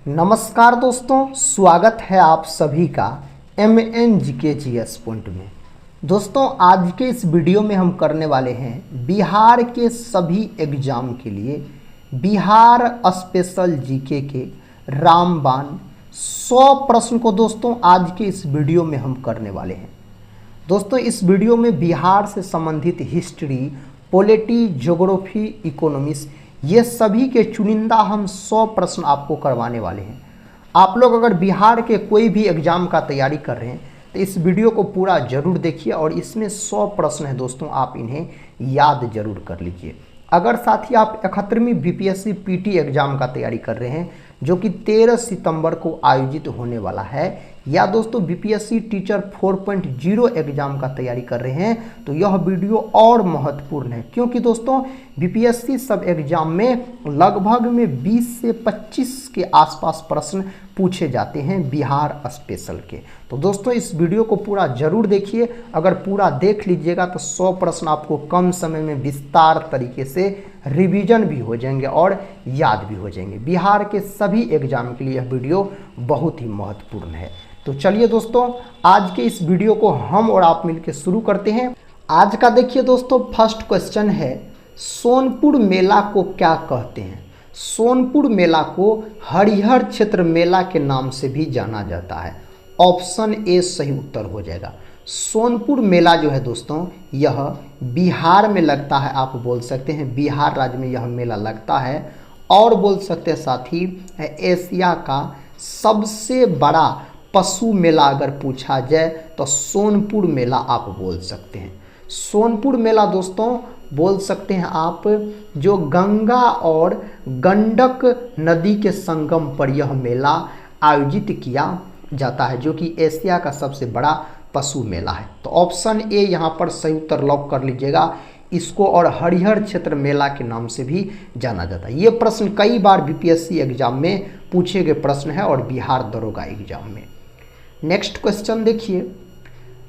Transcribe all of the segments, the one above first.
नमस्कार दोस्तों, स्वागत है आप सभी का MNGKGS पॉइंट में। दोस्तों, आज के इस वीडियो में हम करने वाले हैं बिहार के सभी एग्जाम के लिए बिहार स्पेशल जीके के रामबाण 100 प्रश्न को दोस्तों आज के इस वीडियो में हम करने वाले हैं। दोस्तों, इस वीडियो में बिहार से संबंधित हिस्ट्री, पॉलिटी, ज्योग्राफी, इकोनॉमिक्स ये सभी के चुनिंदा हम 100 प्रश्न आपको करवाने वाले हैं। आप लोग अगर बिहार के कोई भी एग्जाम का तैयारी कर रहे हैं तो इस वीडियो को पूरा जरूर देखिए और इसमें 100 प्रश्न हैं दोस्तों, आप इन्हें याद जरूर कर लीजिए। अगर साथ ही आप 71वीं BPSC PT एग्जाम का तैयारी कर रहे हैं जो कि 13 सितंबर को आयोजित होने वाला है, या दोस्तों BPSC टीचर 4.0 एग्जाम का तैयारी कर रहे हैं तो यह वीडियो और महत्वपूर्ण है, क्योंकि दोस्तों BPSC सब एग्जाम में लगभग में 20 से 25 के आसपास प्रश्न पूछे जाते हैं बिहार स्पेशल के। तो दोस्तों इस वीडियो को पूरा जरूर देखिए। अगर पूरा देख लीजिएगा तो 100 प्रश्न आपको कम समय में विस्तार तरीके से रिवीजन भी हो जाएंगे और याद भी हो जाएंगे। बिहार के सभी एग्जाम के लिए यह वीडियो बहुत ही महत्वपूर्ण है। तो चलिए दोस्तों, आज के इस वीडियो को हम और आप मिलकर शुरू करते हैं। आज का देखिए दोस्तों, फर्स्ट क्वेश्चन है, सोनपुर मेला को क्या कहते हैं? सोनपुर मेला को हरिहर क्षेत्र मेला के नाम से भी जाना जाता है। ऑप्शन ए सही उत्तर हो जाएगा। सोनपुर मेला जो है दोस्तों यह बिहार में लगता है। आप बोल सकते हैं बिहार राज्य में यह मेला लगता है, और बोल सकते हैं साथ ही एशिया का सबसे बड़ा पशु मेला अगर पूछा जाए तो सोनपुर मेला आप बोल सकते हैं। सोनपुर मेला दोस्तों बोल सकते हैं आप, जो गंगा और गंडक नदी के संगम पर यह मेला आयोजित किया जाता है, जो कि एशिया का सबसे बड़ा पशु मेला है। तो ऑप्शन ए यहाँ पर सही उत्तर लॉक कर लीजिएगा इसको, और हरिहर क्षेत्र मेला के नाम से भी जाना जाता है। ये प्रश्न कई बार BPSC एग्जाम में पूछे गए प्रश्न है और बिहार दरोगा एग्जाम में। नेक्स्ट क्वेश्चन देखिए,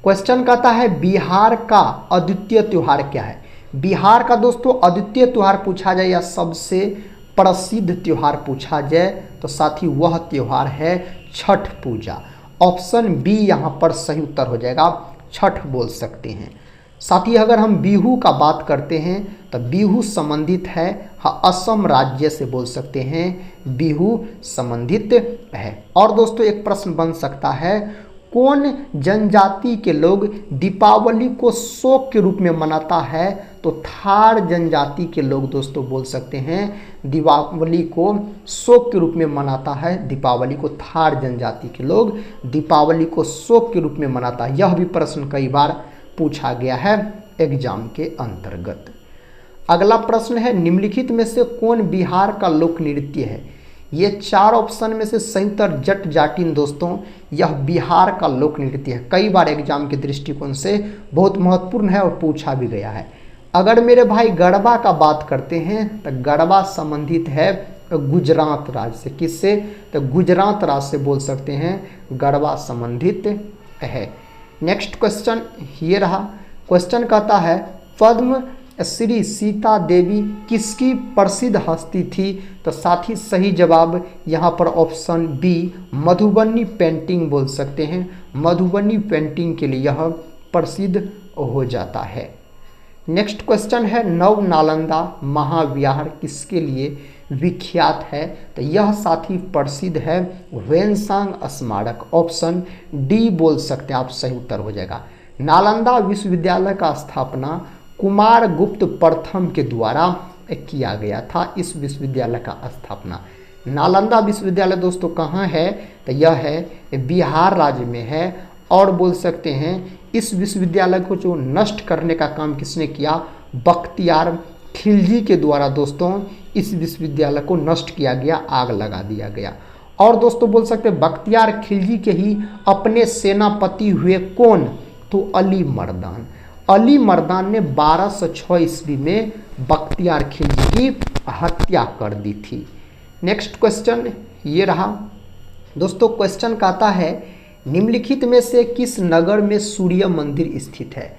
क्वेश्चन कहता है बिहार का अद्वितीय त्योहार क्या है? बिहार का दोस्तों अद्वितीय त्योहार पूछा जाए या सबसे प्रसिद्ध त्योहार पूछा जाए तो साथ ही वह त्योहार है छठ पूजा। ऑप्शन बी यहाँ पर सही उत्तर हो जाएगा, आप छठ बोल सकते हैं। साथ ही अगर हम बिहू का बात करते हैं तो बिहू संबंधित है असम राज्य से, बोल सकते हैं बिहू संबंधित है। और दोस्तों एक प्रश्न बन सकता है, कौन जनजाति के लोग दीपावली को शोक के रूप में मनाता है? तो थार जनजाति के लोग दोस्तों बोल सकते हैं दीपावली को शोक के रूप में मनाता है। दीपावली को थार जनजाति के लोग दीपावली को शोक के रूप में मनाता है। यह भी प्रश्न कई बार पूछा गया है एग्जाम के अंतर्गत। अगला प्रश्न है, निम्नलिखित में से कौन बिहार का लोक नृत्य है? ये 4 ऑप्शन में से संयुतर जट जाटिन दोस्तों यह बिहार का लोक नृत्य है। कई बार एग्जाम के दृष्टिकोण से बहुत महत्वपूर्ण है और पूछा भी गया है। अगर मेरे भाई गरबा का बात करते हैं तो गरबा संबंधित है गुजरात राज्य से। किससे? तो गुजरात राज्य से बोल सकते हैं गरबा संबंधित है। नेक्स्ट क्वेश्चन ये रहा, क्वेश्चन कहता है पद्म श्री सीता देवी किसकी प्रसिद्ध हस्ती थी? तो साथ ही सही जवाब यहाँ पर ऑप्शन बी मधुबनी पेंटिंग बोल सकते हैं। मधुबनी पेंटिंग के लिए यह प्रसिद्ध हो जाता है। नेक्स्ट क्वेश्चन है, नव नालंदा महाविहार किसके लिए विख्यात है? तो यह साथी प्रसिद्ध है ह्वेनसांग स्मारक। ऑप्शन डी बोल सकते हैं आप, सही उत्तर हो जाएगा। नालंदा विश्वविद्यालय का स्थापना कुमारगुप्त प्रथम के द्वारा किया गया था। इस विश्वविद्यालय का स्थापना नालंदा विश्वविद्यालय दोस्तों कहाँ है? तो यह है बिहार राज्य में है। और बोल सकते हैं इस विश्वविद्यालय को जो नष्ट करने का काम किसने किया? बख्तियार खिलजी के द्वारा दोस्तों इस विश्वविद्यालय को नष्ट किया गया, आग लगा दिया गया। और दोस्तों बोल सकते हैं बख्तियार खिलजी के ही अपने सेनापति हुए कौन? तो अली मर्दान। अली मर्दान ने 1206 ईस्वी में बख्तियार खिलजी की हत्या कर दी थी। नेक्स्ट क्वेश्चन ये रहा दोस्तों, क्वेश्चन कहता है निम्नलिखित में से किस नगर में सूर्य मंदिर स्थित है?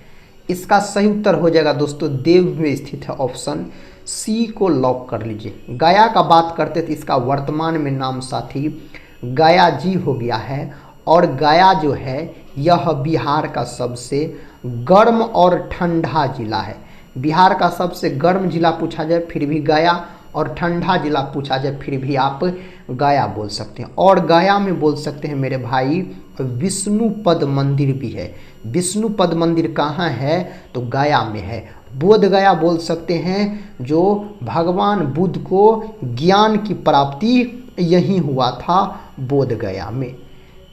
इसका सही उत्तर हो जाएगा दोस्तों देव में स्थित है। ऑप्शन सी को लॉक कर लीजिए। गया का बात करते थे, इसका वर्तमान में नाम साथी गया जी हो गया है। और गया जो है यह बिहार का सबसे गर्म और ठंडा जिला है। बिहार का सबसे गर्म जिला पूछा जाए फिर भी गया, और ठंडा जिला पूछा जाए फिर भी आप गया बोल सकते हैं। और गया में बोल सकते हैं मेरे भाई विष्णुपद मंदिर भी है। विष्णुपद मंदिर कहाँ है? तो गया में है। बोध गया बोल सकते हैं, जो भगवान बुद्ध को ज्ञान की प्राप्ति यही हुआ था, बोध गया में।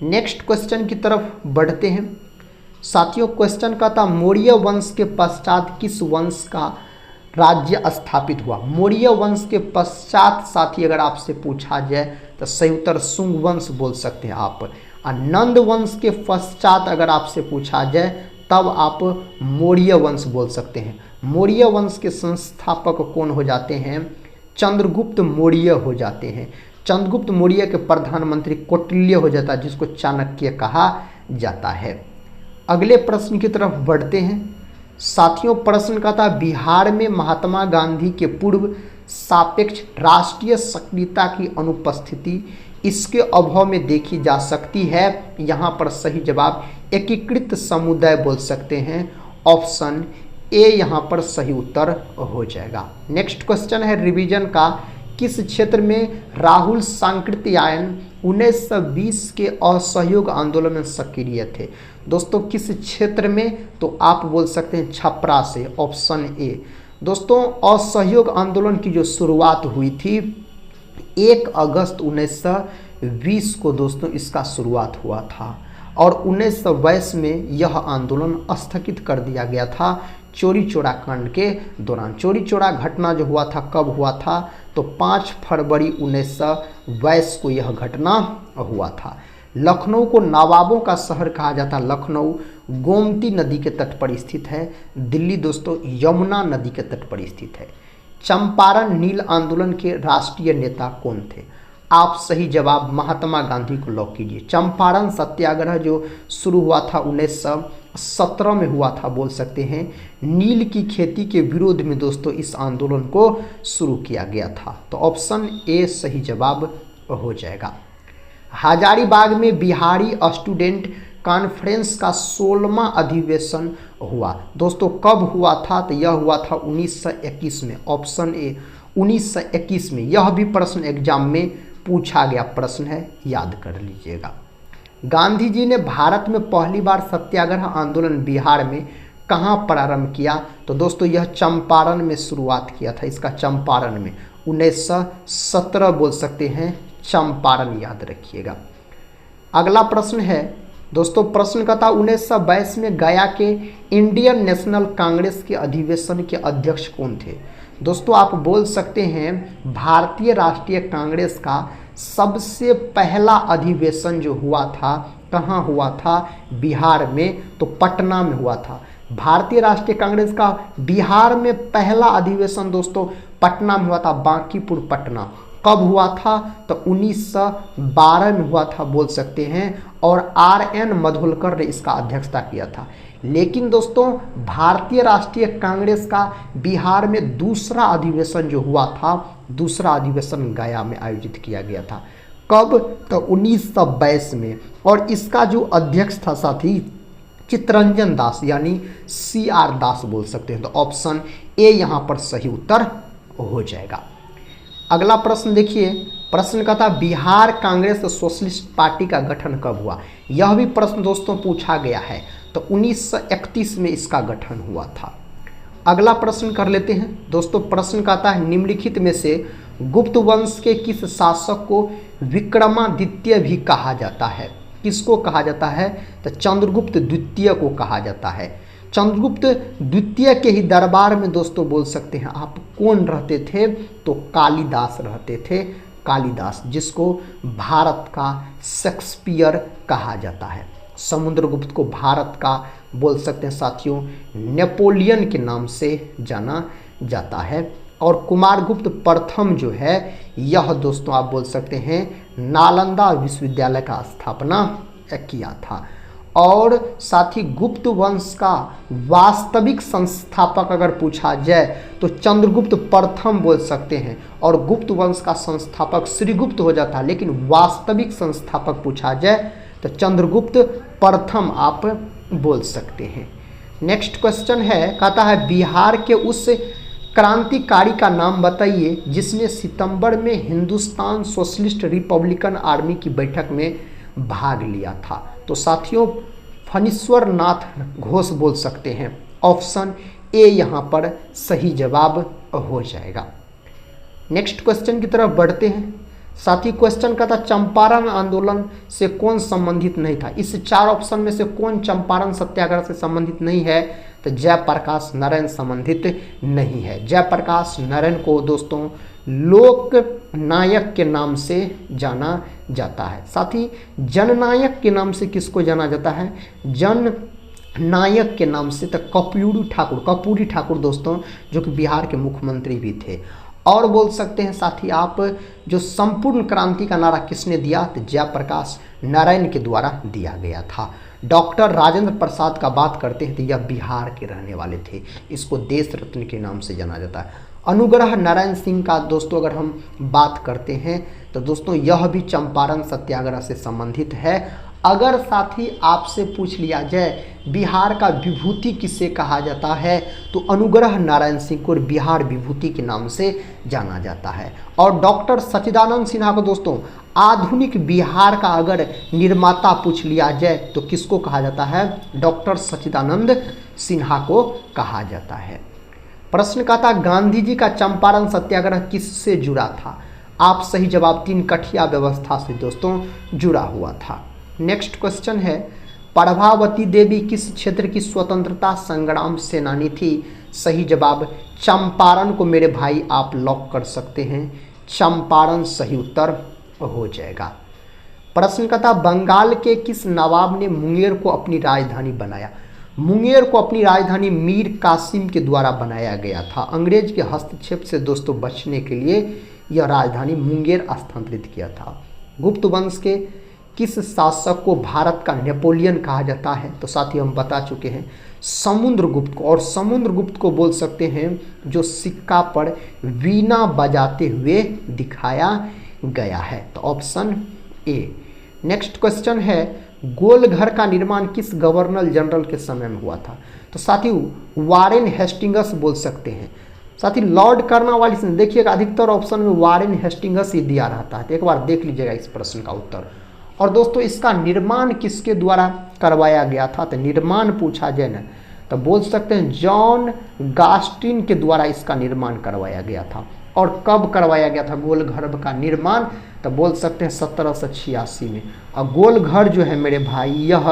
नेक्स्ट क्वेश्चन की तरफ बढ़ते हैं साथियों। क्वेश्चन का था मौर्य वंश के पश्चात किस वंश का राज्य स्थापित हुआ? मौर्य वंश के पश्चात साथी अगर आपसे पूछा जाए तो सही उत्तर शुंग वंश बोल सकते हैं आप। और नंद वंश के पश्चात अगर आपसे पूछा जाए तब आप मौर्य वंश बोल सकते हैं। मौर्य वंश के संस्थापक कौन हो जाते हैं? चंद्रगुप्त मौर्य हो जाते हैं। चंद्रगुप्त मौर्य के प्रधानमंत्री कौटिल्य हो जाता है, जिसको चाणक्य कहा जाता है। अगले प्रश्न की तरफ बढ़ते हैं साथियों। प्रश्न का था बिहार में महात्मा गांधी के पूर्व सापेक्ष राष्ट्रीय सक्रियता की अनुपस्थिति इसके अभाव में देखी जा सकती है। यहाँ पर सही जवाब एकीकृत समुदाय बोल सकते हैं। ऑप्शन ए यहाँ पर सही उत्तर हो जाएगा। नेक्स्ट क्वेश्चन है रिवीजन का। किस क्षेत्र में राहुल सांकृत्यायन 1920 के असहयोग आंदोलन में सक्रिय थे? दोस्तों किस क्षेत्र में? तो आप बोल सकते हैं छपरा से, ऑप्शन ए। दोस्तों असहयोग आंदोलन की जो शुरुआत हुई थी 1 अगस्त 1920 को दोस्तों इसका शुरुआत हुआ था, और 1922 में यह आंदोलन स्थगित कर दिया गया था चौरी चौरा कांड के दौरान। चौरी चौरा घटना जो हुआ था कब हुआ था? तो 5 फरवरी 1922 को यह घटना हुआ था। लखनऊ को नवाबों का शहर कहा जाता। लखनऊ गोमती नदी के तट पर स्थित है। दिल्ली दोस्तों यमुना नदी के तट पर स्थित है। चंपारण नील आंदोलन के राष्ट्रीय नेता कौन थे? आप सही जवाब महात्मा गांधी को लॉक कीजिए। चंपारण सत्याग्रह जो शुरू हुआ था 1917 में हुआ था बोल सकते हैं। नील की खेती के विरोध में दोस्तों इस आंदोलन को शुरू किया गया था, तो ऑप्शन ए सही जवाब हो जाएगा। हजारीबाग में बिहारी स्टूडेंट कॉन्फ्रेंस का 16वां अधिवेशन हुआ। दोस्तों कब हुआ था? तो यह हुआ था 1921 में। ऑप्शन ए 1921 में। यह भी प्रश्न एग्जाम में पूछा गया प्रश्न है, याद कर लीजिएगा। गांधी जी ने भारत में पहली बार सत्याग्रह आंदोलन बिहार में कहाँ प्रारंभ किया? तो दोस्तों यह चंपारण में शुरुआत किया था इसका। चंपारण में 1917 बोल सकते हैं। चंपारण याद रखिएगा। अगला प्रश्न है दोस्तों, प्रश्न का था 1922 में गया के इंडियन नेशनल कांग्रेस के अधिवेशन के अध्यक्ष कौन थे? दोस्तों आप बोल सकते हैं भारतीय राष्ट्रीय कांग्रेस का सबसे पहला अधिवेशन जो हुआ था कहाँ हुआ था? बिहार में, तो पटना में हुआ था। भारतीय राष्ट्रीय कांग्रेस का बिहार में पहला अधिवेशन दोस्तों पटना में हुआ था, बांकीपुर पटना। कब हुआ था? तो 1912 में हुआ था बोल सकते हैं, और RN मधोलकर ने इसका अध्यक्षता किया था। लेकिन दोस्तों भारतीय राष्ट्रीय कांग्रेस का बिहार में दूसरा अधिवेशन जो हुआ था, दूसरा अधिवेशन गया में आयोजित किया गया था। कब? तो 1922 में, और इसका जो अध्यक्ष था साथी चित्तरंजन दास यानी CR दास बोल सकते हैं, तो ऑप्शन ए यहाँ पर सही उत्तर हो जाएगा। अगला प्रश्न देखिए, प्रश्न का था बिहार कांग्रेस सोशलिस्ट पार्टी का गठन कब हुआ? यह भी प्रश्न दोस्तों पूछा गया है, तो 1931 में इसका गठन हुआ था। अगला प्रश्न कर लेते हैं दोस्तों। प्रश्न का था निम्नलिखित में से गुप्त वंश के किस शासक को विक्रमादित्य भी कहा जाता है? किसको कहा जाता है? तो चंद्रगुप्त द्वितीय को कहा जाता है। चंद्रगुप्त द्वितीय के ही दरबार में दोस्तों बोल सकते हैं आप कौन रहते थे? तो कालिदास रहते थे। कालिदास, जिसको भारत का शेक्सपियर कहा जाता है। समुद्रगुप्त को भारत का बोल सकते हैं साथियों नेपोलियन के नाम से जाना जाता है। और कुमारगुप्त प्रथम जो है यह दोस्तों आप बोल सकते हैं नालंदा विश्वविद्यालय का स्थापना किया था। और साथ ही गुप्त वंश का वास्तविक संस्थापक अगर पूछा जाए तो चंद्रगुप्त प्रथम बोल सकते हैं, और गुप्त वंश का संस्थापक श्रीगुप्त हो जाता है, लेकिन वास्तविक संस्थापक पूछा जाए तो चंद्रगुप्त प्रथम आप बोल सकते हैं। नेक्स्ट क्वेश्चन है, कहता है बिहार के उस क्रांतिकारी का नाम बताइए जिसने सितंबर में हिंदुस्तान सोशलिस्ट रिपब्लिकन आर्मी की बैठक में भाग लिया था। तो साथियों फणीश्वर नाथ घोष बोल सकते हैं। ऑप्शन ए यहाँ पर सही जवाब हो जाएगा। नेक्स्ट क्वेश्चन की तरफ बढ़ते हैं। साथी क्वेश्चन का था चंपारण आंदोलन से कौन संबंधित नहीं था। इस 4 ऑप्शन में से कौन चंपारण सत्याग्रह से संबंधित नहीं है, तो जयप्रकाश नारायण संबंधित नहीं है। जयप्रकाश नारायण को दोस्तों लोक नायक के नाम से जाना जाता है। साथ ही जननायक के नाम से किसको जाना जाता है, जन नायक के नाम से तो कर्पूरी ठाकुर दोस्तों, जो कि बिहार के मुख्यमंत्री भी थे। और बोल सकते हैं साथी आप, जो संपूर्ण क्रांति का नारा किसने दिया, तो जयप्रकाश नारायण के द्वारा दिया गया था। डॉक्टर राजेंद्र प्रसाद का बात करते हैं तो यह बिहार के रहने वाले थे, इसको देश रत्न के नाम से जाना जाता है। अनुग्रह नारायण सिंह का दोस्तों अगर हम बात करते हैं तो दोस्तों यह भी चंपारण सत्याग्रह से संबंधित है। अगर साथी आपसे पूछ लिया जाए बिहार का विभूति किसे कहा जाता है, तो अनुग्रह नारायण सिंह को बिहार विभूति के नाम से जाना जाता है। और डॉक्टर सच्चिदानंद सिन्हा को दोस्तों आधुनिक बिहार का अगर निर्माता पूछ लिया जाए तो किसको कहा जाता है, डॉक्टर सच्चिदानंद सिन्हा को कहा जाता है। प्रश्न का था गांधी जी का चंपारण सत्याग्रह किससे जुड़ा था। आप सही जवाब 3 कठिया व्यवस्था से दोस्तों जुड़ा हुआ था। नेक्स्ट क्वेश्चन है, प्रभावती देवी किस क्षेत्र की स्वतंत्रता संग्राम सेनानी थी। सही जवाब चंपारण को मेरे भाई आप लॉक कर सकते हैं, चंपारण सही उत्तर हो जाएगा। प्रश्न का था बंगाल के किस नवाब ने मुंगेर को अपनी राजधानी बनाया। मुंगेर को अपनी राजधानी मीर कासिम के द्वारा बनाया गया था। अंग्रेज के हस्तक्षेप से दोस्तों बचने के लिए यह राजधानी मुंगेर स्थानांतरित किया था। गुप्त वंश के किस शासक को भारत का नेपोलियन कहा जाता है, तो साथ ही हम बता चुके हैं समुद्रगुप्त को। और समुद्रगुप्त को बोल सकते हैं जो सिक्का पर वीणा बजाते हुए दिखाया गया है, तो ऑप्शन ए। नेक्स्ट क्वेश्चन है, गोलघर का निर्माण किस गवर्नर जनरल के समय में हुआ था। तो साथी वारेन हेस्टिंग्स बोल सकते हैं। साथी लॉर्ड कर्नवालिस ने, देखिएगा अधिकतर ऑप्शन में वारेन हेस्टिंग्स ही दिया रहता है, तो एक बार देख लीजिएगा इस प्रश्न का उत्तर। और दोस्तों इसका निर्माण किसके द्वारा करवाया गया था, तो निर्माण पूछा जाए ना तो बोल सकते हैं जॉन गास्टिन के द्वारा इसका निर्माण करवाया गया था। और कब करवाया गया था गोलघर का निर्माण, तो बोल सकते हैं 1786 में। और गोलघर जो है मेरे भाई यह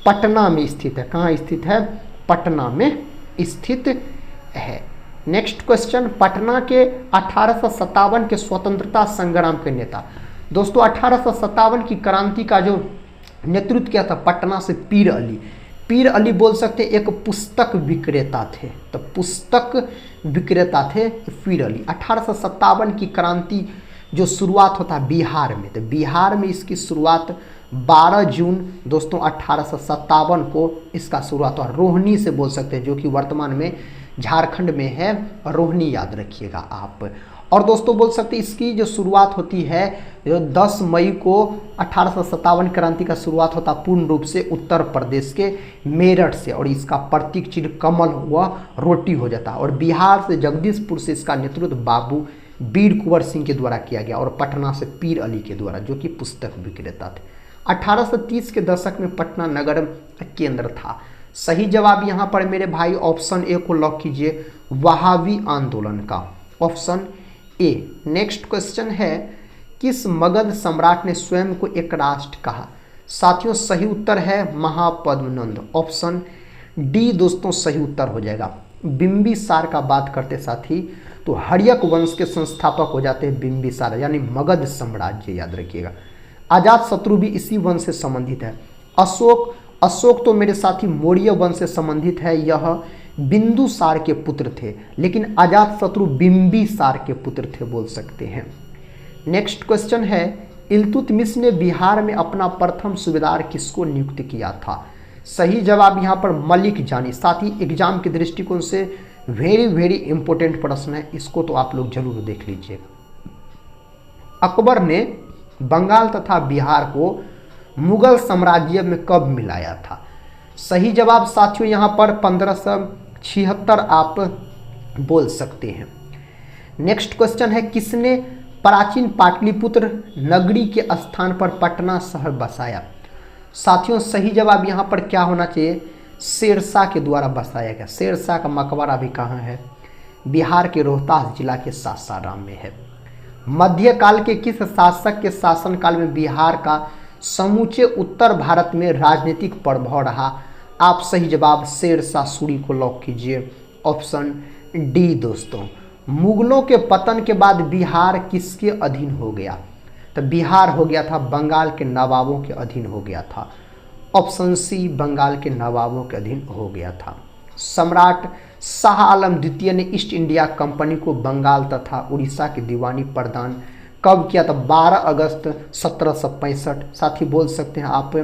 पटना में स्थित है। कहाँ स्थित है, पटना में स्थित है। नेक्स्ट क्वेश्चन, पटना के 1857 के स्वतंत्रता संग्राम के नेता। दोस्तों 1857 की क्रांति का जो नेतृत्व किया था पटना से पीर अली। पीर अली बोल सकते हैं एक पुस्तक विक्रेता थे, तो पुस्तक विक्रेता थे पीर अली। 1857 की क्रांति जो शुरुआत होता है बिहार में, तो बिहार में इसकी शुरुआत 12 जून दोस्तों 1857 को इसका शुरुआत हुआ। रोहिणी से बोल सकते हैं, जो कि वर्तमान में झारखंड में है, रोहिणी याद रखिएगा आप। और दोस्तों बोल सकते हैं इसकी जो शुरुआत होती है जो 10 मई को 1857 क्रांति का शुरुआत होता पूर्ण रूप से उत्तर प्रदेश के मेरठ से, और इसका प्रतीक चिन्ह कमल हुआ रोटी हो जाता। और बिहार से जगदीशपुर से इसका नेतृत्व बाबू वीर कुंवर सिंह के द्वारा किया गया, और पटना से पीर अली के द्वारा, जो कि पुस्तक विक्रेता थे। 1830 के दशक में पटना नगर केंद्र था। सही जवाब यहाँ पर मेरे भाई ऑप्शन ए को लॉक कीजिए, वहाबी आंदोलन का, ऑप्शन ए। नेक्स्ट क्वेश्चन है, किस मगध सम्राट ने स्वयं को एक राष्ट्र कहा। साथियों सही उत्तर है महापद्मनंद, ऑप्शन डी दोस्तों सही उत्तर हो जाएगा। बिंबिसार का बात करते साथी तो हर्यक वंश के संस्थापक हो जाते हैं बिंबिसार, यानी मगध साम्राज्य, याद रखिएगा। अजात शत्रु भी इसी वंश से संबंधित है। अशोक तो मेरे साथी मौर्य वंश से संबंधित है, यह बिंदुसार के पुत्र थे, लेकिन अजात शत्रु बिंबिसार के पुत्र थे बोल सकते हैं। नेक्स्ट क्वेश्चन है, इल्तुतमिश ने बिहार में अपना प्रथम सूबेदार किसको नियुक्त किया था। सही जवाब यहाँ पर मलिक जानी। साथ ही एग्जाम के दृष्टिकोण से वेरी इंपॉर्टेंट प्रश्न है, इसको तो आप लोग जरूर देख लीजिएगा। अकबर ने बंगाल तथा बिहार को मुगल साम्राज्य में कब मिलाया था? सही जवाब साथियों यहाँ पर 1576 आप बोल सकते हैं। नेक्स्ट क्वेश्चन है, किसने प्राचीन पाटलिपुत्र नगरी के स्थान पर पटना शहर बसाया? साथियों सही जवाब यहाँ पर क्या होना चाहिए? शेरशाह के द्वारा बसाया गया। शेरशाह का मकबरा भी कहाँ है? बिहार के रोहतास जिला के सासाराम में है। मध्यकाल के किस शासक के शासनकाल में बिहार का समूचे उत्तर भारत में राजनीतिक प्रभाव रहा? आप सही जवाब शेरशाह सूरी को लॉक कीजिए, ऑप्शन डी दोस्तों। मुगलों के पतन के बाद बिहार किसके अधीन हो गया? तो बिहार हो गया था बंगाल के नवाबों के अधीन हो गया था, ऑप्शन सी बंगाल के नवाबों के अधीन हो गया था। सम्राट शाह आलम द्वितीय ने ईस्ट इंडिया कंपनी को बंगाल तथा उड़ीसा की दीवानी प्रदान कब किया था? 12 अगस्त 1765। साथ ही बोल सकते हैं आप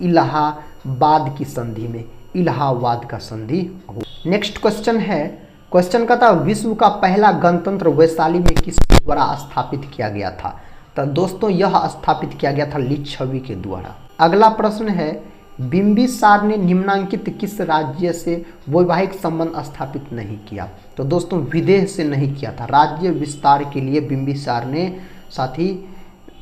इलाहाबाद की संधि में, इलाहाबाद का संधि हो। नेक्स्ट क्वेश्चन है, क्वेश्चन का था विश्व का पहला गणतंत्र वैशाली में किसके द्वारा स्थापित किया गया था? तो दोस्तों यह स्थापित किया गया था लिच्छवी के द्वारा। अगला प्रश्न है, बिंबिसार ने निम्नांकित किस राज्य से वैवाहिक संबंध स्थापित नहीं किया? तो दोस्तों विदेह से नहीं किया था। राज्य विस्तार के लिए बिंबिसार ने साथ ही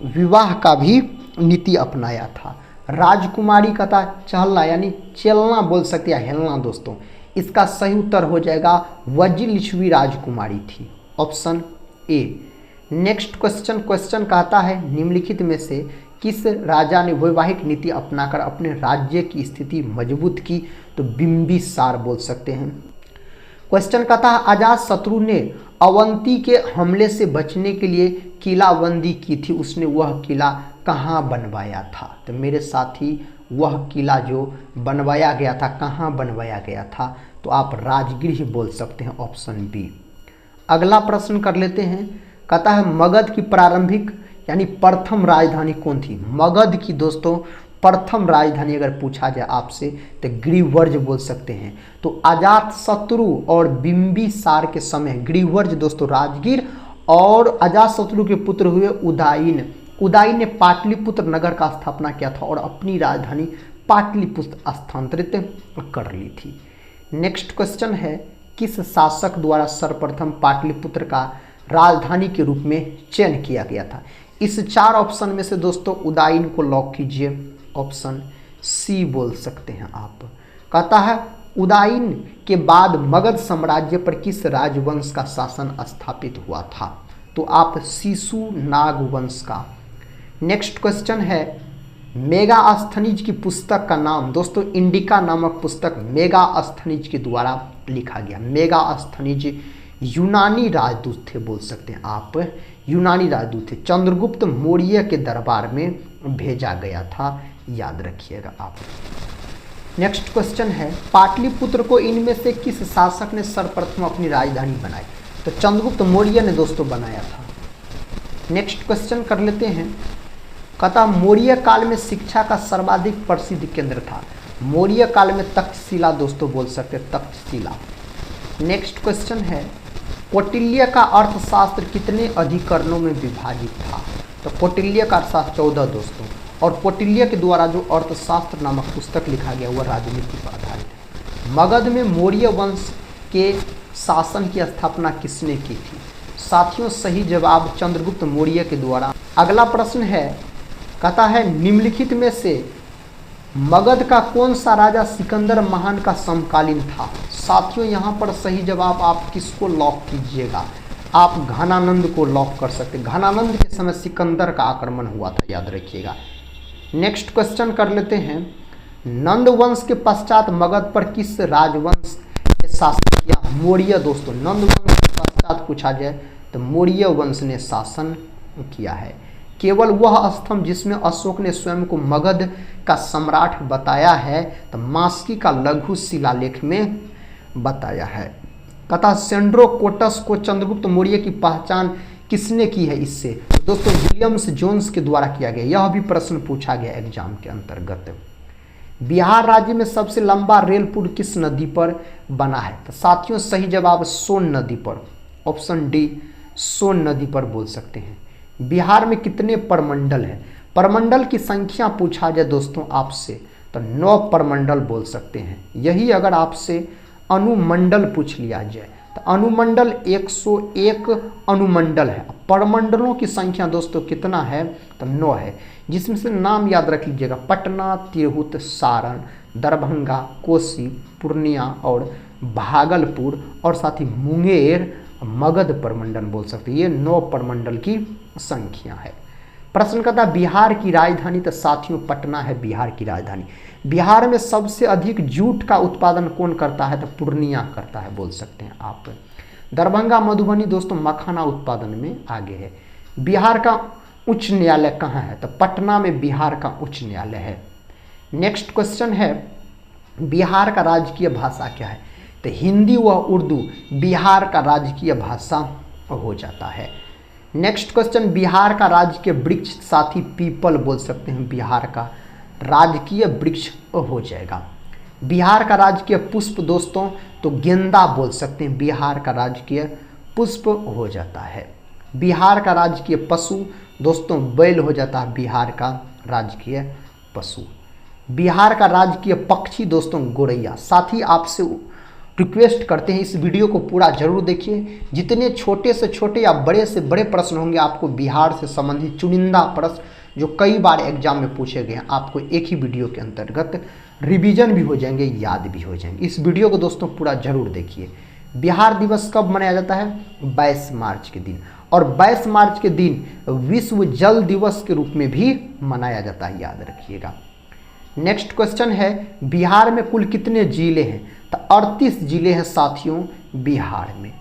विवाह का भी नीति अपनाया था। राजकुमारी का था चहलना, यानी चलना बोल सकते हैं, हेलना दोस्तों। इसका सही उत्तर हो जाएगा वजिलिछवी राजकुमारी थी, ऑप्शन ए। नेक्स्ट क्वेश्चन कहता है, निम्नलिखित में से किस राजा ने वैवाहिक नीति अपनाकर अपने राज्य की स्थिति मजबूत की? तो बिंबिसार बोल सकते हैं। क्वेश्चन कहता है, अजातशत्रु ने अवंती के हमले से बचने के लिए किलाबंदी की थी, उसने वह किला कहाँ बनवाया था? तो मेरे साथी वह किला जो बनवाया गया था, कहाँ बनवाया गया था? तो आप राजगृह बोल सकते हैं, ऑप्शन बी। अगला प्रश्न कर लेते हैं, कहता है मगध की प्रारंभिक यानी प्रथम राजधानी कौन थी? मगध की दोस्तों प्रथम राजधानी अगर पूछा जाए आपसे तो गिरिवर्ज बोल सकते हैं। तो अजातशत्रु और बिंबिसार के समय गिरिवर्ज दोस्तों राजगीर और अजातशत्रु के पुत्र हुए उदयन ने पाटलिपुत्र नगर का स्थापना किया था और अपनी राजधानी पाटलिपुत्र स्थानांतरित कर ली थी। नेक्स्ट क्वेश्चन है, किस शासक द्वारा सर्वप्रथम पाटलिपुत्र का राजधानी के रूप में चयन किया गया था? इस 4 ऑप्शन में से दोस्तों उदयन को लॉक कीजिए, ऑप्शन सी बोल सकते हैं आप। कहता है उदयन के बाद मगध साम्राज्य पर किस राजवंश का शासन स्थापित हुआ था? तो आप शिशुनाग वंश का। नेक्स्ट क्वेश्चन है, मेगास्थनीज की पुस्तक का नाम दोस्तों इंडिका नामक पुस्तक मेगास्थनीज के द्वारा लिखा गया। मेगास्थनीज यूनानी राजदूत थे बोल सकते हैं आप, यूनानी राजदूत थे। चंद्रगुप्त मौर्य के दरबार में भेजा गया था, याद रखिएगा आप। नेक्स्ट क्वेश्चन है, पाटलिपुत्र को इनमें से किस शासक ने सर्वप्रथम अपनी राजधानी बनाई? तो चंद्रगुप्त मौर्य ने दोस्तों बनाया था। नेक्स्ट क्वेश्चन कर लेते हैं, कहता मौर्य काल में शिक्षा का सर्वाधिक प्रसिद्ध केंद्र था। मौर्य काल में तक्षशिला दोस्तों बोल सकते हैं, तक्षशिला। नेक्स्ट क्वेश्चन है, कौटिल्य का अर्थशास्त्र कितने अधिकरणों में विभाजित था? तो कौटिल्य का अर्थशास्त्र 14 दोस्तों, और कौटिल्य के द्वारा जो अर्थशास्त्र नामक पुस्तक लिखा गया वह राजनीति पर आधारित है। मगध में मौर्य वंश के शासन की स्थापना किसने की थी? साथियों सही जवाब चंद्रगुप्त मौर्य के द्वारा। अगला प्रश्न है, कहता है निम्नलिखित में से मगध का कौन सा राजा सिकंदर महान का समकालीन था? साथियों यहाँ पर सही जवाब आप किसको लॉक कीजिएगा? आप घनानंद को लॉक कर सकते हैं। घनानंद के समय सिकंदर का आक्रमण हुआ था, याद रखिएगा। नेक्स्ट क्वेश्चन कर लेते हैं, नंद वंश के पश्चात मगध पर किस राजवंश ने शासन किया? मौर्य दोस्तों। नंद वंश के पश्चात पूछा जाए तो मौर्य वंश ने शासन किया है। केवल वह स्तंभ जिसमें अशोक ने स्वयं को मगध का सम्राट बताया है तो मास्की का लघु शिलालेख में बताया है। कथा सेंड्रोकोटस को चंद्रगुप्त मौर्य की पहचान किसने की है? इससे दोस्तों विलियम्स जोन्स के द्वारा किया गया। यह भी प्रश्न पूछा गया एग्जाम के अंतर्गत। बिहार राज्य में सबसे लंबा रेल पुल किस नदी पर बना है? तो साथियों सही जवाब सोन नदी पर, ऑप्शन डी सोन नदी पर बोल सकते हैं। बिहार में कितने प्रमंडल है? प्रमंडल की संख्या पूछा जाए दोस्तों आपसे तो 9 प्रमंडल बोल सकते हैं। यही अगर आपसे अनुमंडल पूछ लिया जाए तो अनुमंडल 101 अनुमंडल है। प्रमंडलों की संख्या दोस्तों कितना है? तो 9 है, जिसमें से नाम याद रख लीजिएगा, पटना, तिरहुत, सारण, दरभंगा, कोसी, पूर्णिया और भागलपुर और साथ ही मुंगेर, मगध प्रमंडल बोल सकते हैं। ये 9 प्रमंडल की संख्या है। प्रश्न कहता है बिहार की राजधानी, तो साथियों पटना है बिहार की राजधानी। बिहार में सबसे अधिक जूट का उत्पादन कौन करता है? तो पूर्णिया करता है बोल सकते हैं आप। दरभंगा, मधुबनी दोस्तों मखाना उत्पादन में आगे है। बिहार का उच्च न्यायालय कहाँ है? तो पटना में बिहार का उच्च न्यायालय है। नेक्स्ट क्वेश्चन है बिहार का राजकीय भाषा क्या है? तो हिंदी व उर्दू बिहार का राजकीय भाषा हो जाता है। नेक्स्ट क्वेश्चन बिहार का राजकीय वृक्ष, साथी पीपल बोल सकते हैं, बिहार का राजकीय वृक्ष हो जाएगा। बिहार का राजकीय पुष्प दोस्तों तो गेंदा बोल सकते हैं, बिहार का राजकीय पुष्प हो जाता है। बिहार का राजकीय पशु दोस्तों बैल हो जाता है, बिहार का राजकीय पशु। बिहार का राजकीय पक्षी दोस्तों गोरैया। साथ ही आपसे रिक्वेस्ट करते हैं इस वीडियो को पूरा जरूर देखिए। जितने छोटे से छोटे या बड़े से बड़े प्रश्न होंगे आपको बिहार से संबंधित चुनिंदा प्रश्न जो कई बार एग्जाम में पूछे गए हैं, आपको एक ही वीडियो के अंतर्गत रिवीजन भी हो जाएंगे, याद भी हो जाएंगे। इस वीडियो को दोस्तों पूरा जरूर देखिए। बिहार दिवस कब मनाया जाता है? 22 मार्च के दिन। और 22 मार्च के दिन विश्व जल दिवस के रूप में भी मनाया जाता है, याद रखिएगा। नेक्स्ट क्वेश्चन है बिहार में कुल कितने जिले हैं? तो 38 जिले हैं साथियों बिहार में।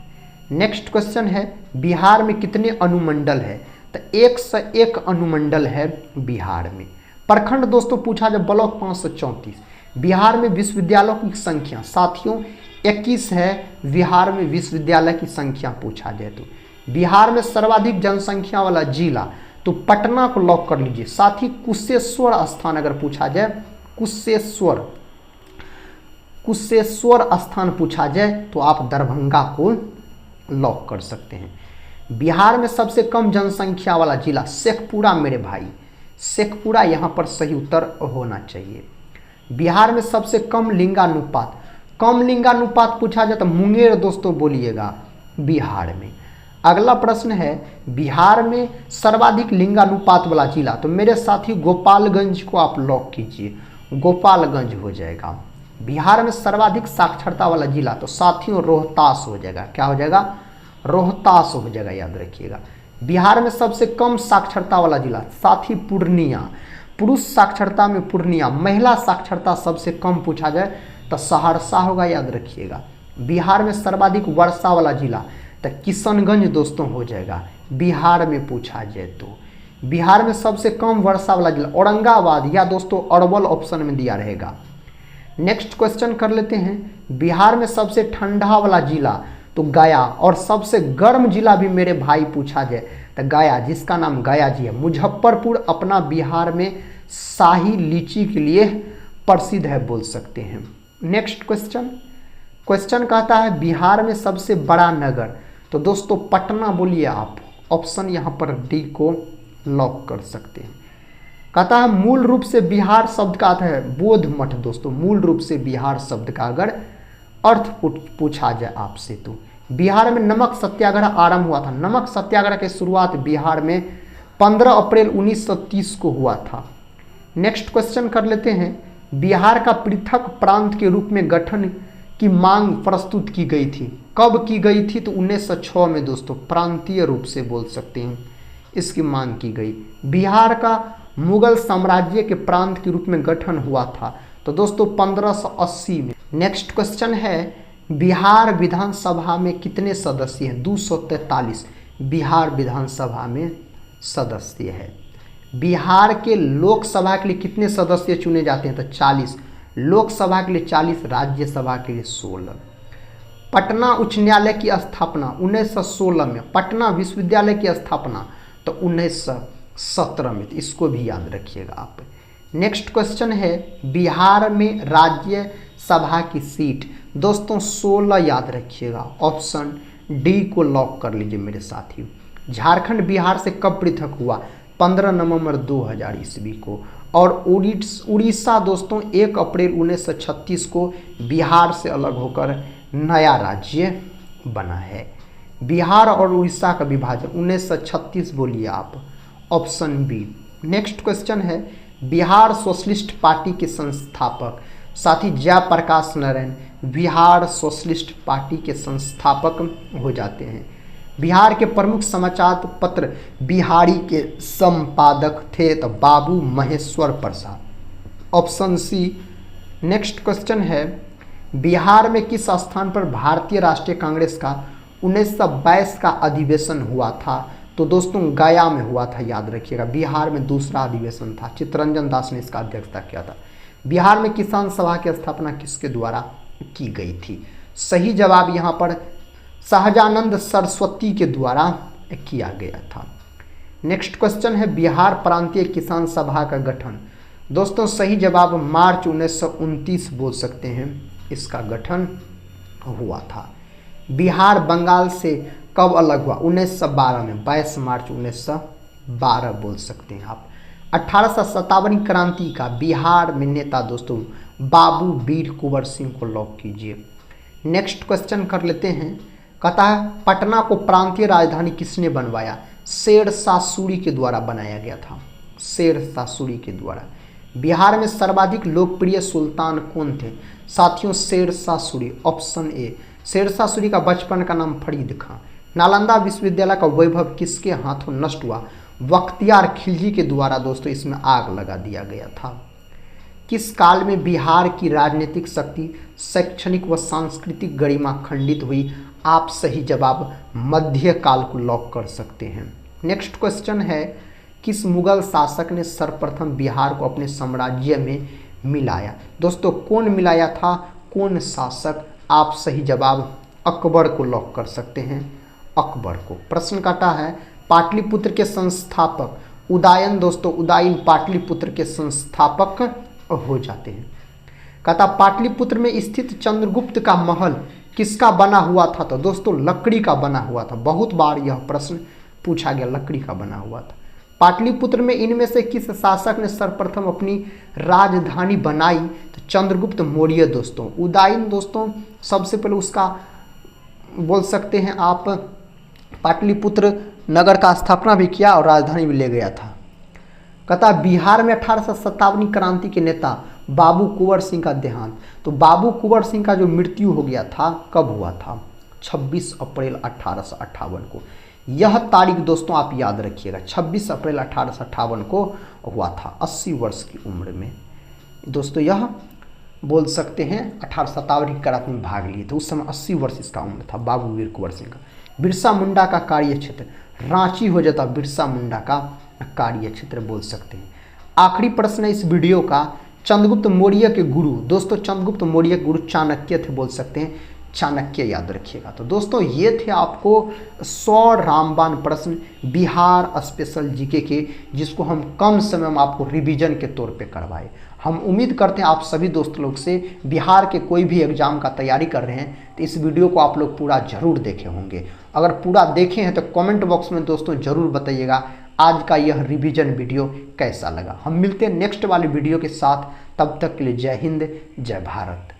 नेक्स्ट क्वेश्चन है बिहार में कितने अनुमंडल है? तो 101 अनुमंडल है बिहार में। प्रखंड दोस्तों पूछा जाए ब्लॉक 534। बिहार में विश्वविद्यालयों की संख्या साथियों 21 है। बिहार में विश्वविद्यालय की संख्या पूछा जाए तो बिहार में सर्वाधिक जनसंख्या वाला जिला तो पटना को लॉक कर लीजिए। साथ ही कुशेश्वर स्थान अगर पूछा जाए, कुशेश्वर स्थान पूछा जाए तो आप दरभंगा को लॉक कर सकते हैं। बिहार में सबसे कम जनसंख्या वाला जिला शेखपुरा मेरे भाई, शेखपुरा यहाँ पर सही उत्तर होना चाहिए। बिहार में सबसे कम लिंगानुपात, कम लिंगानुपात पूछा जाए तो मुंगेर दोस्तों बोलिएगा बिहार में। अगला प्रश्न है बिहार में सर्वाधिक लिंगानुपात वाला जिला, तो मेरे साथी गोपालगंज को आप लॉक कीजिए, गोपालगंज हो जाएगा। बिहार में सर्वाधिक साक्षरता वाला जिला तो साथियों रोहतास हो जाएगा। क्या हो जाएगा? रोहतास हो जाएगा, याद रखिएगा। बिहार में सबसे कम साक्षरता वाला जिला साथी पूर्णिया, पुरुष साक्षरता में पूर्णिया, महिला साक्षरता सबसे कम पूछा जाए तो सहरसा होगा, याद रखिएगा। बिहार में सर्वाधिक वर्षा वाला जिला तो किशनगंज दोस्तों हो जाएगा, बिहार में पूछा जाए तो। बिहार में सबसे कम वर्षा वाला जिला औरंगाबाद या दोस्तों अरवल ऑप्शन में दिया रहेगा। नेक्स्ट क्वेश्चन कर लेते हैं बिहार में सबसे ठंडा वाला जिला तो गया, और सबसे गर्म जिला भी मेरे भाई पूछा जाए तो गया, जिसका नाम गया जी है। मुजफ्फरपुर अपना बिहार में शाही लीची के लिए प्रसिद्ध है बोल सकते हैं। नेक्स्ट क्वेश्चन कहता है बिहार में सबसे बड़ा नगर, तो दोस्तों पटना बोलिए आप, ऑप्शन यहाँ पर डी को लॉक कर सकते हैं। कहता है मूल रूप से बिहार शब्द का अर्थ है बोध मठ दोस्तों, मूल रूप से बिहार शब्द का अगर अर्थ पूछा जाए आपसे तो बिहार में नमक सत्याग्रह आरंभ हुआ था। नमक सत्याग्रह की शुरुआत बिहार में 15 अप्रैल 1930 को हुआ था। नेक्स्ट क्वेश्चन कर लेते हैं बिहार का पृथक प्रांत के रूप में गठन की मांग प्रस्तुत की गई थी। कब की गई थी? तो 1906 में दोस्तों, प्रांतीय रूप से बोल सकते हैं, इसकी मांग की गई। बिहार का मुगल साम्राज्य के प्रांत के रूप में गठन हुआ था तो दोस्तों 1580 में। नेक्स्ट क्वेश्चन है बिहार विधानसभा में कितने सदस्य हैं? 243 बिहार विधानसभा में सदस्य है। बिहार के लोकसभा के लिए कितने सदस्य चुने जाते हैं? तो 40, लोकसभा के लिए 40, राज्यसभा के लिए 16। पटना उच्च न्यायालय की स्थापना 1916 में, पटना विश्वविद्यालय की स्थापना तो 1917 में, तो इसको भी याद रखिएगा आप। नेक्स्ट क्वेश्चन है बिहार में राज्यसभा की सीट दोस्तों 16 याद रखिएगा। ऑप्शन डी को लॉक कर लीजिए मेरे साथियों। झारखंड बिहार से कब पृथक हुआ? 15 नवंबर 2000 ईस्वी को। और उड़ीसा दोस्तों 1 अप्रैल 1936 को बिहार से अलग होकर नया राज्य बना है। बिहार और उड़ीसा का विभाजन 1936 बोलिए आप, ऑप्शन बी। नेक्स्ट क्वेश्चन है बिहार सोशलिस्ट पार्टी के संस्थापक, साथी जयप्रकाश नारायण बिहार सोशलिस्ट पार्टी के संस्थापक हो जाते हैं। बिहार के प्रमुख समाचार पत्र बिहारी के संपादक थे तो बाबू महेश्वर प्रसाद, ऑप्शन सी। नेक्स्ट क्वेश्चन है बिहार में किस स्थान पर भारतीय राष्ट्रीय कांग्रेस का 1922 का अधिवेशन हुआ था? तो दोस्तों गया में हुआ था, याद रखिएगा। बिहार में दूसरा अधिवेशन था, चित्तरंजन दास ने इसका अध्यक्षता किया था। बिहार में किसान सभा की स्थापना किसके द्वारा की गई थी? सही जवाब यहाँ पर सहजानंद सरस्वती के द्वारा किया गया था। नेक्स्ट क्वेश्चन है बिहार प्रांतीय किसान सभा का गठन, दोस्तों सही जवाब मार्च 1929 बोल सकते हैं, इसका गठन हुआ था। बिहार बंगाल से कब अलग हुआ? 1912 में, 22 मार्च 1912 बोल सकते हैं आप। 1857 क्रांति का बिहार में नेता दोस्तों बाबू वीर कुंवर सिंह को लॉक कीजिए। नेक्स्ट क्वेश्चन कर लेते हैं, कहता है पटना को प्रांतीय राजधानी किसने बनवाया? शेरशाह सूरी के द्वारा बनाया गया था, शेरशाह सूरी के द्वारा। बिहार में सर्वाधिक लोकप्रिय सुल्तान कौन थे? साथियों शेरशाह सूरी, ऑप्शन ए। शेरशाह सूरी का बचपन का नाम फरीद खां। नालंदा विश्वविद्यालय का वैभव किसके हाथों नष्ट हुआ? बख्तियार खिलजी के द्वारा दोस्तों इसमें आग लगा दिया गया था। किस काल में बिहार की राजनीतिक शक्ति, शैक्षणिक व सांस्कृतिक गरिमा खंडित हुई? आप सही जवाब मध्य काल को लॉक कर सकते हैं। नेक्स्ट क्वेश्चन है किस मुगल शासक ने सर्वप्रथम बिहार को अपने साम्राज्य में मिलाया? दोस्तों कौन मिलाया था, कौन शासक? आप सही जवाब अकबर को लॉक कर सकते हैं, अकबर को। प्रश्न काटा है पाटलिपुत्र के संस्थापक उदयन, दोस्तों उदयन पाटलिपुत्र के संस्थापक हो जाते हैं। कहता पाटलिपुत्र में स्थित चंद्रगुप्त का महल किसका बना हुआ था? तो दोस्तों लकड़ी का बना हुआ था। बहुत बार यह प्रश्न पूछा गया, लकड़ी का बना हुआ था। पाटलिपुत्र में इनमें से किस शासक ने सर्वप्रथम अपनी राजधानी बनाई? तो चंद्रगुप्त मौर्य दोस्तों। उदयन दोस्तों सबसे पहले उसका बोल सकते हैं आप पाटलिपुत्र नगर का स्थापना भी किया और राजधानी भी ले गया था। कहता बिहार में 1857 क्रांति के नेता बाबू कुंवर सिंह का देहांत, तो बाबू कुंवर सिंह का जो मृत्यु हो गया था कब हुआ था? 26 अप्रैल 1858 को। यह तारीख दोस्तों आप याद रखिएगा, 26 अप्रैल 1858 को हुआ था, 80 वर्ष की उम्र में। दोस्तों यह बोल सकते हैं 1857 की क्रांति में भाग लिए थे, उस समय 80 वर्ष इसका उम्र था बाबू वीर कुंवर सिंह का। बिरसा मुंडा का कार्य क्षेत्र, रांची हो जाता बिरसा मुंडा का कार्य क्षेत्र बोल सकते हैं। आखिरी प्रश्न है इस वीडियो का, चंद्रगुप्त मौर्य के गुरु, दोस्तों चंद्रगुप्त मौर्य के गुरु चाणक्य थे बोल सकते हैं, चाणक्य याद रखिएगा। तो दोस्तों ये थे आपको 100 रामबाण प्रश्न बिहार स्पेशल जीके के, जिसको हम कम समय में आपको रिवीजन के तौर पे करवाए। हम उम्मीद करते हैं आप सभी दोस्त लोग से बिहार के कोई भी एग्जाम का तैयारी कर रहे हैं तो इस वीडियो को आप लोग पूरा जरूर देखे होंगे। अगर पूरा देखे हैं तो कमेंट बॉक्स में दोस्तों जरूर बताइएगा आज का यह रिवीजन वीडियो कैसा लगा। हम मिलते हैं नेक्स्ट वाले वीडियो के साथ, तब तक के लिए जय हिंद जय भारत।